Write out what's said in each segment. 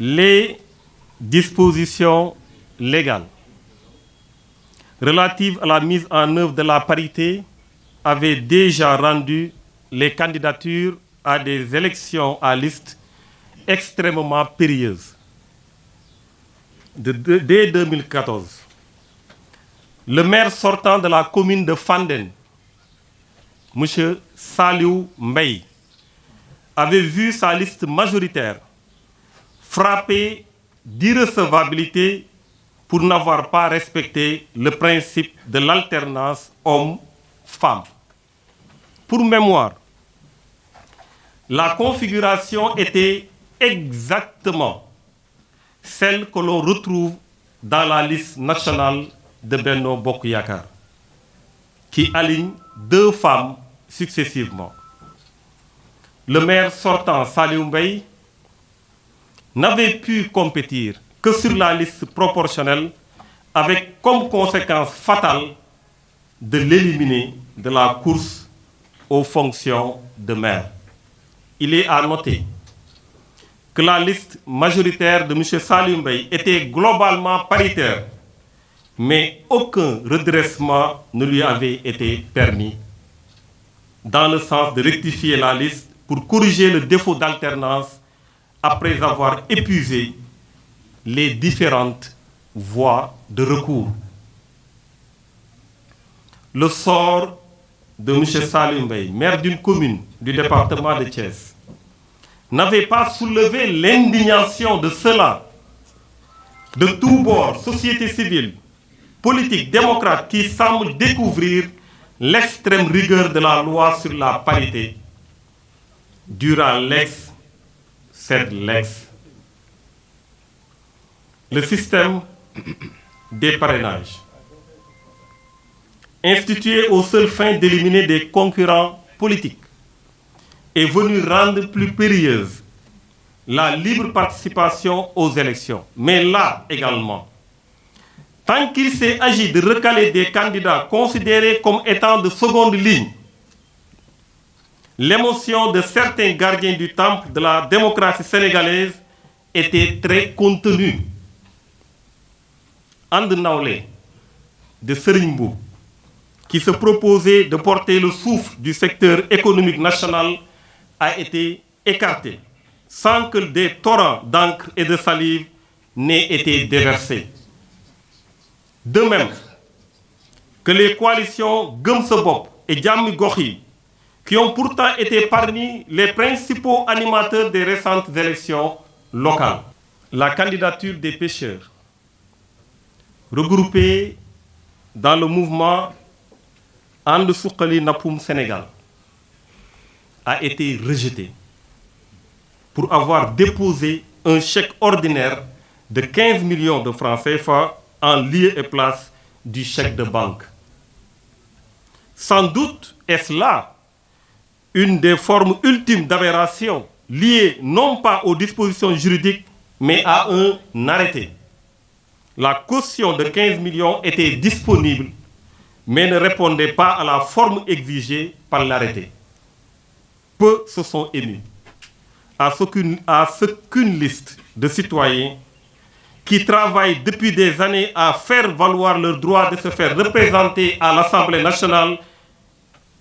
les dispositions légales relatives à la mise en œuvre de la parité avaient déjà rendu les candidatures à des élections à liste extrêmement périlleuses. Dès 2014, le maire sortant de la commune de Fandène, M. Saliou Mbaye, avait vu sa liste majoritaire frappée d'irrecevabilité pour n'avoir pas respecté le principe de l'alternance homme-femme. Pour mémoire, la configuration était exactement celle que l'on retrouve dans la liste nationale de Benno Bokk Yakaar, qui aligne 2 femmes successivement. Le maire sortant, Saliou Mbaye, n'avait pu compétir que sur la liste proportionnelle, avec comme conséquence fatale de l'éliminer de la course aux fonctions de maire. Il est à noter que la liste majoritaire de M. Saliou Mbaye était globalement paritaire, mais aucun redressement ne lui avait été permis dans le sens de rectifier la liste pour corriger le défaut d'alternance après avoir épuisé les différentes voies de recours. Le sort de M. Saliou Mbaye, maire d'une commune du département de Thiès, n'avait pas soulevé l'indignation de ceux-là, de tous bords, société civile, politique, démocrate, qui semblent découvrir l'extrême rigueur de la loi sur la parité durant l'ex-CEDEX. Le système des parrainages, institué aux seules fins d'éliminer des concurrents politiques, est venu rendre plus périlleuse la libre participation aux élections. Mais là également, tant qu'il s'est agi de recaler des candidats considérés comme étant de seconde ligne, l'émotion de certains gardiens du temple de la démocratie sénégalaise était très contenue. And Nawlé de Serigne Mboup, qui se proposait de porter le souffle du secteur économique national, a été écarté sans que des torrents d'encre et de salive n'aient été déversés. De même que les coalitions Gëm Sa Bopp et Jàmmi Gox Yi, qui ont pourtant été parmi les principaux animateurs des récentes élections locales. La candidature des pêcheurs, regroupés dans le mouvement And Suqali Napoum Sénégal, a été rejetée pour avoir déposé un chèque ordinaire de 15 millions de francs CFA en lieu et place du chèque de banque. Sans doute est-ce là une des formes ultimes d'aberration liée non pas aux dispositions juridiques, mais à un arrêté. La caution de 15 millions était disponible, mais ne répondait pas à la forme exigée par l'arrêté. Peu se sont émus à ce qu'une liste de citoyens qui travaillent depuis des années à faire valoir leur droit de se faire représenter à l'Assemblée nationale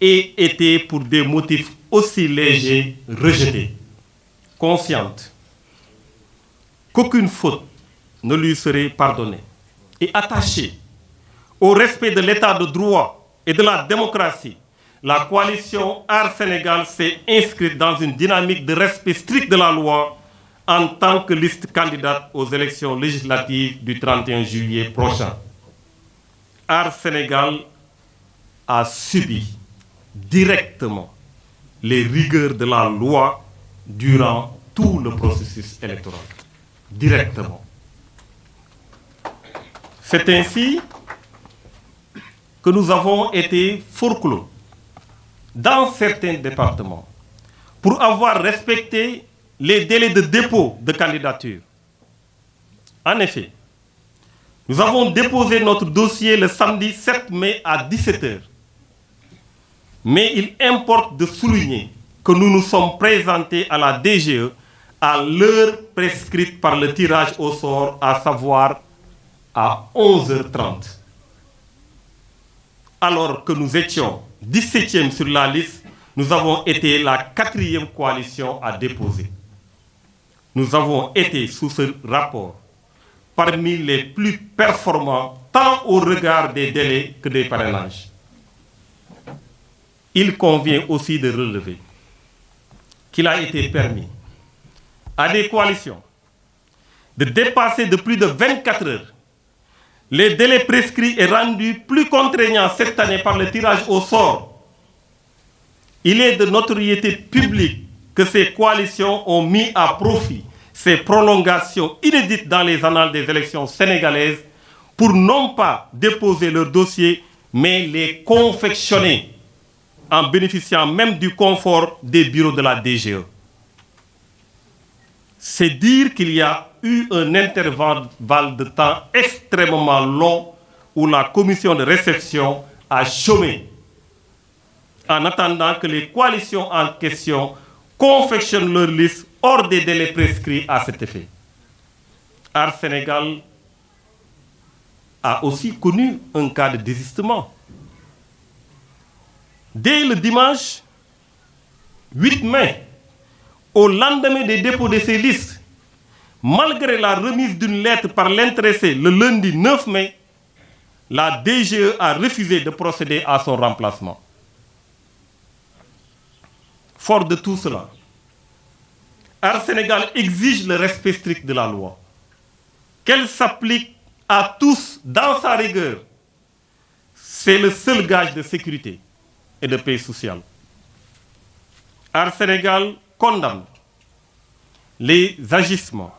ait été, pour des motifs aussi légers, rejetés, consciente qu'aucune faute ne lui serait pardonnée et attachée au respect de l'état de droit et de la démocratie. La coalition Aar Sénégal s'est inscrite dans une dynamique de respect strict de la loi en tant que liste candidate aux élections législatives du 31 juillet prochain. Aar Sénégal a subi directement les rigueurs de la loi durant tout le processus électoral. Directement. C'est ainsi que nous avons été forclos dans certains départements pour avoir respecté les délais de dépôt de candidature. En effet, nous avons déposé notre dossier le samedi 7 mai à 17h. Mais il importe de souligner que nous nous sommes présentés à la DGE à l'heure prescrite par le tirage au sort, à savoir à 11h30. Alors que nous étions 17e sur la liste, nous avons été la 4e coalition à déposer. Nous avons été, sous ce rapport, parmi les plus performants, tant au regard des délais que des parrainages. Il convient aussi de relever qu'il a été permis à des coalitions de dépasser de plus de 24 heures les délais prescrits et rendus plus contraignants cette année par le tirage au sort. Il est de notoriété publique que ces coalitions ont mis à profit ces prolongations inédites dans les annales des élections sénégalaises pour non pas déposer leur dossier, mais les confectionner en bénéficiant même du confort des bureaux de la DGE. C'est dire qu'il y a eu un intervalle de temps extrêmement long où la commission de réception a chômé en attendant que les coalitions en question confectionnent leur liste hors des délais prescrits à cet effet. Art Sénégal a aussi connu un cas de désistement. Dès le dimanche 8 mai, au lendemain des dépôts de ces listes, malgré la remise d'une lettre par l'intéressé le lundi 9 mai, la DGE a refusé de procéder à son remplacement. Fort de tout cela, Art Sénégal exige le respect strict de la loi, qu'elle s'applique à tous dans sa rigueur. C'est le seul gage de sécurité et de paix sociale. Art Sénégal condamne les agissements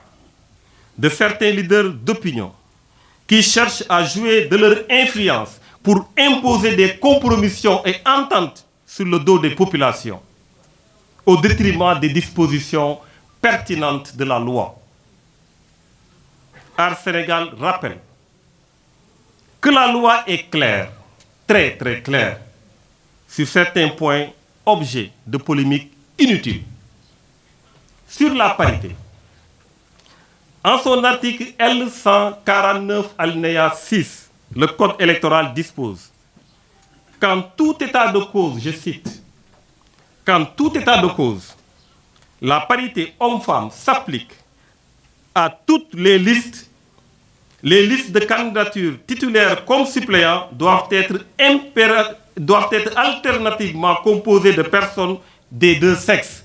de certains leaders d'opinion qui cherchent à jouer de leur influence pour imposer des compromissions et ententes sur le dos des populations, au détriment des dispositions pertinentes de la loi. Art Sénégal rappelle que la loi est claire, très très claire, sur certains points objets de polémique inutile. Sur la parité, en son article L149 alinéa 6, le Code électoral dispose qu'en tout état de cause, je cite, qu'en tout état de cause, la parité homme-femme s'applique à toutes les listes. Les listes de candidatures titulaires comme suppléants doivent être alternativement composées de personnes des deux sexes.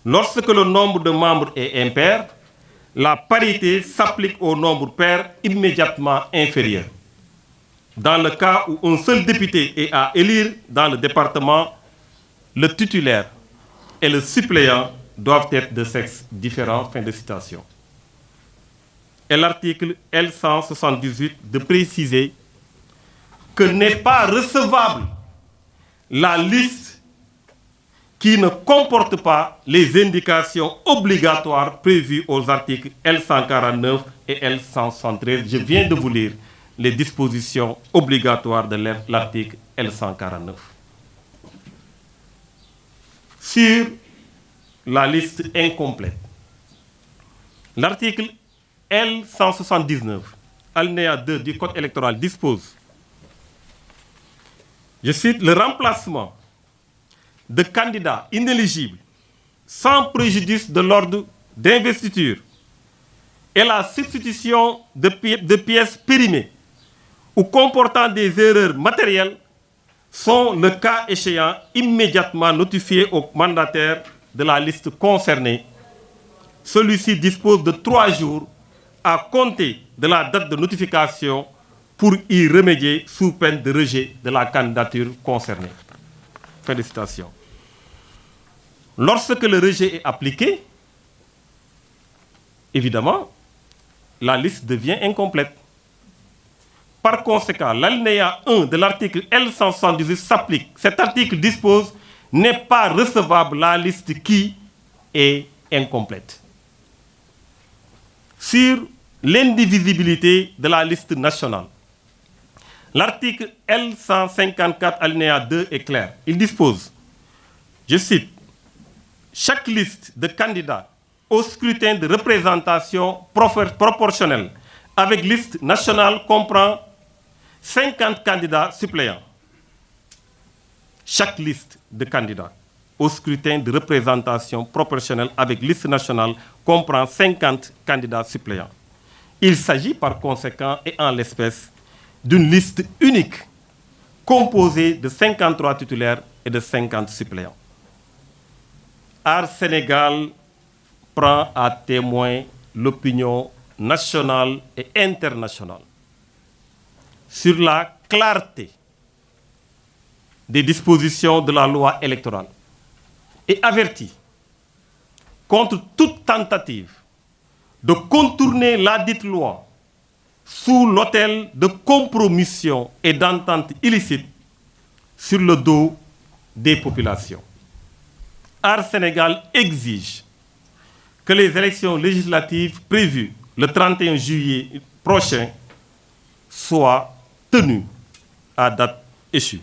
Lorsque le nombre de membres est impair, la parité s'applique au nombre pair immédiatement inférieur. Dans le cas où un seul député est à élire dans le département, le titulaire et le suppléant doivent être de sexe différent. Fin de citation. Et l'article L178 de préciser que n'est pas recevable la liste qui ne comporte pas les indications obligatoires prévues aux articles L149 et L173. Je viens de vous lire les dispositions obligatoires de l'article L149. Sur la liste incomplète, l'article L179, alinéa 2 du Code électoral dispose, je cite, le remplacement de candidats inéligibles sans préjudice de l'ordre d'investiture et la substitution de pièces périmées ou comportant des erreurs matérielles sont, le cas échéant, immédiatement notifiés au mandataire de la liste concernée. Celui-ci dispose de 3 jours à compter de la date de notification pour y remédier sous peine de rejet de la candidature concernée. Félicitations. Lorsque le rejet est appliqué, évidemment, la liste devient incomplète. Par conséquent, l'alinéa 1 de l'article L178 s'applique. Cet article dispose « n'est pas recevable la liste qui est incomplète ». Sur l'indivisibilité de la liste nationale, l'article L154 alinéa 2 est clair. Il dispose, je cite, « Chaque liste de candidats au scrutin de représentation proportionnelle avec liste nationale comprend 50 candidats suppléants. Chaque liste de candidats au scrutin de représentation proportionnelle avec liste nationale comprend 50 candidats suppléants. Il s'agit par conséquent et en l'espèce d'une liste unique composée de 53 titulaires et de 50 suppléants. Art Sénégal prend à témoin l'opinion nationale et internationale sur la clarté des dispositions de la loi électorale et avertit contre toute tentative de contourner la dite loi sous l'autel de compromission et d'entente illicite sur le dos des populations. Art Sénégal exige que les élections législatives prévues le 31 juillet prochain soient tenues à date échue.